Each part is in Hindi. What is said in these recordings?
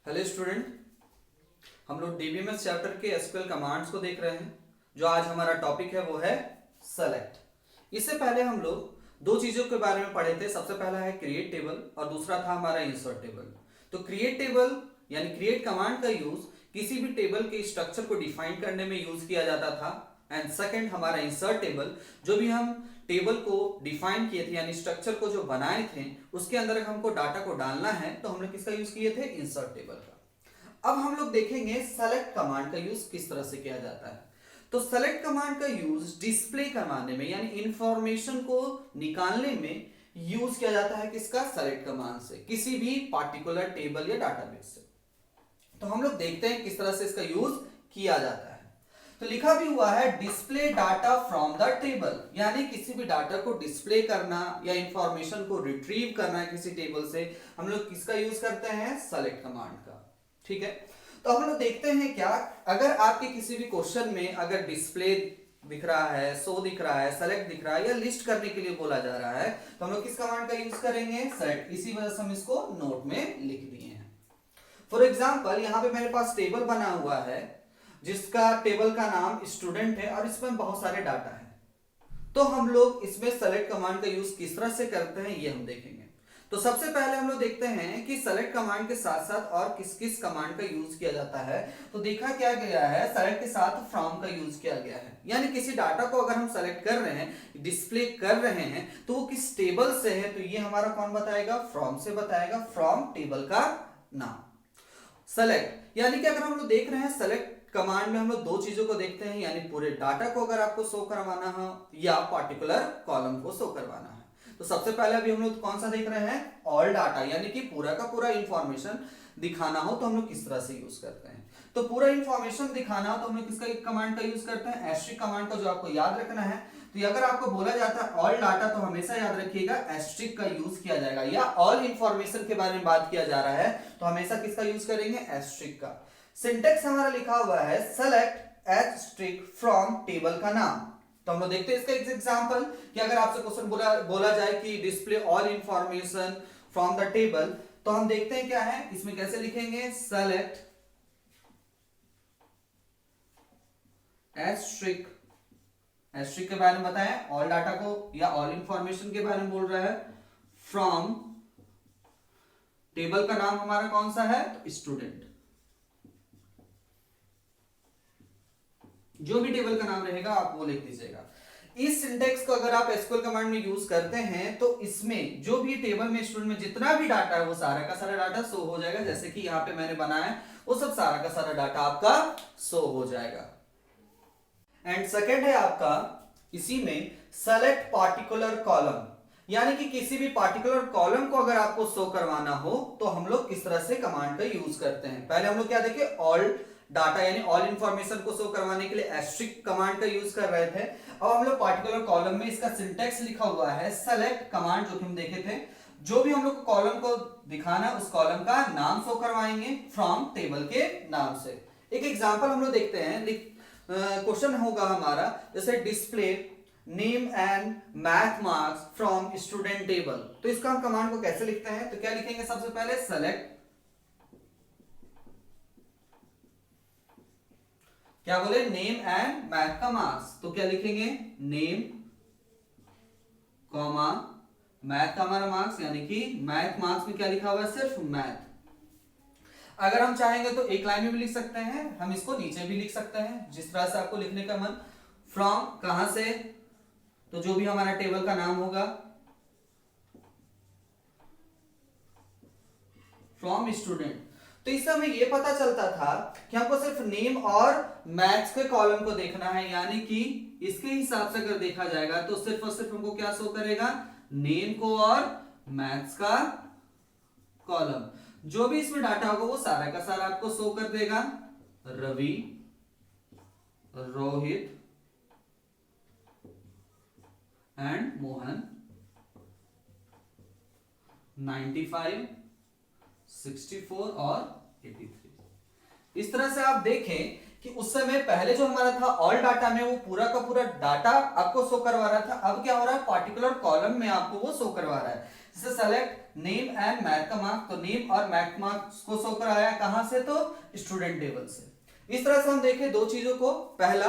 हेलो स्टूडेंट, हम लोग डीबीएमएस चैप्टर के एसक्यूएल कमांड्स को देख रहे हैं। जो आज हमारा टॉपिक है वो है सेलेक्ट। इससे पहले हम लोग दो चीजों के बारे में पढ़े थे। सबसे पहला है क्रिएट टेबल और दूसरा था हमारा इंसर्ट टेबल। तो क्रिएट टेबल यानी क्रिएट कमांड का यूज किसी भी टेबल के स्ट्रक्चर को डिफाइन करने में यूज किया जाता था। एंड सेकंड हमारा इंसर्ट टेबल, जो भी हम टेबल को डिफाइन किए थे यानी स्ट्रक्चर को जो बनाए थे उसके अंदर हमको डाटा को डालना है तो हमने किसका यूज किए थे, इंसर्ट टेबल का। अब हम लोग देखेंगे सेलेक्ट कमांड का यूज किस तरह से किया जाता है। तो सेलेक्ट कमांड का यूज डिस्प्ले करवाने में यानी इंफॉर्मेशन को निकालने में यूज किया जाता है। किसका? सेलेक्ट कमांड से, किसी भी पार्टिकुलर टेबल या डाटाबेस से। तो हम लोग देखते हैं किस तरह से इसका यूज किया जाता है। तो लिखा भी हुआ है display data from the table, यानी किसी भी डाटा को डिस्प्ले करना या इंफॉर्मेशन को रिट्रीव करना है किसी टेबल से, हम लोग किसका यूज करते हैं? सेलेक्ट कमांड का। ठीक है, तो हम लोग देखते हैं क्या, अगर आपके किसी भी क्वेश्चन में अगर डिस्प्ले दिख रहा है, शो दिख रहा है, सेलेक्ट दिख रहा है या लिस्ट करने के लिए बोला जा रहा है तो हम लोग किस कमांड का यूज करेंगे? सेलेक्ट। इसी वजह से हम इसको नोट में लिख दिए हैं। फॉर एग्जाम्पल यहाँ पे मेरे पास टेबल बना हुआ है जिसका टेबल का नाम स्टूडेंट है और इसमें बहुत सारे डाटा है। तो हम लोग इसमें सेलेक्ट कमांड का यूज किस तरह से करते हैं ये हम देखेंगे। तो सबसे पहले हम लोग देखते हैं कि सेलेक्ट कमांड के साथ साथ और किस किस कमांड का यूज किया जाता है। तो देखा क्या गया है, सेलेक्ट के साथ फ्रॉम का यूज किया गया है। यानी किसी डाटा को अगर हम सेलेक्ट कर रहे हैं, डिस्प्ले कर रहे हैं, तो वो किस टेबल से है तो ये हमारा कौन बताएगा? फ्रॉम से बताएगा। फ्रॉम टेबल का नाम। सेलेक्ट यानी कि अगर हम लोग देख रहे हैं सेलेक्ट कमांड में हम लोग दो चीजों को देखते हैं, यानी पूरे डाटा को अगर आपको शो करवाना हो या पार्टिकुलर कॉलम को शो करवाना है। तो सबसे पहले अभी हम लोग कौन सा देख रहे हैं? ऑल डाटा, यानी कि पूरा का पूरा इंफॉर्मेशन दिखाना हो तो हम लोग किस तरह से यूज करते हैं। तो पूरा इंफॉर्मेशन दिखाना हो तो हम लोग किसका कमांड का यूज करते हैं? एस्ट्रिक कमांड का, जो आपको याद रखना है। तो अगर आपको बोला जाता है ऑल डाटा तो हमेशा याद रखिएगा एस्ट्रिक का यूज किया जाएगा, या ऑल इंफॉर्मेशन के बारे में बात किया जा रहा है तो हमेशा किसका यूज करेंगे? एस्ट्रिक का। सिंटेक्स हमारा लिखा हुआ है सेलेक्ट एस्ट्रिक फ्रॉम टेबल का नाम। तो हम लोग देखते हैं इसका एक एग्जांपल कि अगर आपसे क्वेश्चन बोला जाए कि display all information from the table, तो हम देखते हैं क्या है इसमें, कैसे लिखेंगे? Select asterisk. एस्ट्रिक के बारे में बताएं, ऑल डाटा को या ऑल इंफॉर्मेशन के बारे में बोल रहा है। फ्रॉम टेबल का नाम हमारा कौन सा है? तो स्टूडेंट। जो भी टेबल का नाम रहेगा आप वो लिख दीजिएगा। इस सिंटेक्स को अगर आप एसक्यूएल कमांड में यूज करते हैं तो इसमें जो भी टेबल में स्टूडेंट में जितना भी डाटा है वो सारा का सारा डाटा शो हो जाएगा। जैसे कि यहाँ पे मैंने बनाया है वो सब सारा का सारा डाटा आपका शो हो जाएगा। एंड सेकेंड है आपका इसी में सेलेक्ट पार्टिकुलर कॉलम, यानी कि किसी भी पार्टिकुलर कॉलम को अगर आपको शो करवाना हो तो हम लोग किस तरह से कमांड का यूज करते हैं। पहले हम लोग क्या देखे? ऑल डाटा यानी ऑल इंफॉर्मेशन को शो करवाने के लिए एस्ट्रिक कमांड का यूज कर रहे थे। अब हम लोग पार्टिकुलर कॉलम में इसका सिंटेक्स लिखा हुआ है सेलेक्ट कमांड, जो कि हम देखे थे। जो भी हम लोग कॉलम को दिखाना उस कॉलम का नाम शो करवाएंगे फ्रॉम टेबल के नाम से। एक एग्जांपल हम लोग देखते हैं। क्वेश्चन होगा हमारा जैसे display name and math marks from student table. तो इसका हम कमांड को कैसे लिखते हैं? तो क्या लिखेंगे? सबसे पहले सेलेक्ट, क्या बोले? नेम एंड मैथ का मार्क्स। तो क्या लिखेंगे? नेम कॉमा मैथ का हमारा मार्क्स, यानी कि मैथ मार्क्स में क्या लिखा हुआ है? सिर्फ मैथ। अगर हम चाहेंगे तो एक लाइन में भी लिख सकते हैं, हम इसको नीचे भी लिख सकते हैं, जिस तरह से आपको लिखने का मन। फ्रॉम कहां से? तो जो भी हमारा टेबल का नाम होगा, फ्रॉम स्टूडेंट। तो इससे हमें यह पता चलता था कि हमको सिर्फ नेम और मैथ्स के कॉलम को देखना है, यानी कि इसके हिसाब से अगर देखा जाएगा तो सिर्फ और सिर्फ हमको क्या शो करेगा? नेम को और मैथ्स का कॉलम। जो भी इसमें डाटा होगा वो सारा का सारा आपको शो कर देगा। रवि, रोहित एंड मोहन 95, 64 और 83। इस तरह से आप देखें कि उस समय पहले जो हमारा था ऑल डाटा में वो पूरा का पूरा डाटा आपको शो करवा रहा था। अब क्या हो रहा है? पार्टिकुलर कॉलम में आपको वो शो करवा रहा है। जैसे सेलेक्ट नेम एंड मैथ का मार्क, तो नेम और मैथ मार्क्स को शो कराया कहां से, तो स्टूडेंट टेबल से। इस तरह से हम देखें दो चीजों को, पहला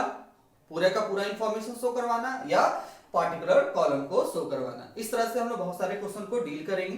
पूरे का पूरा इंफॉर्मेशन शो करवाना या पार्टिकुलर कॉलम को शो करवाना। इस तरह से हम लोग बहुत सारे क्वेश्चन को डील करेंगे।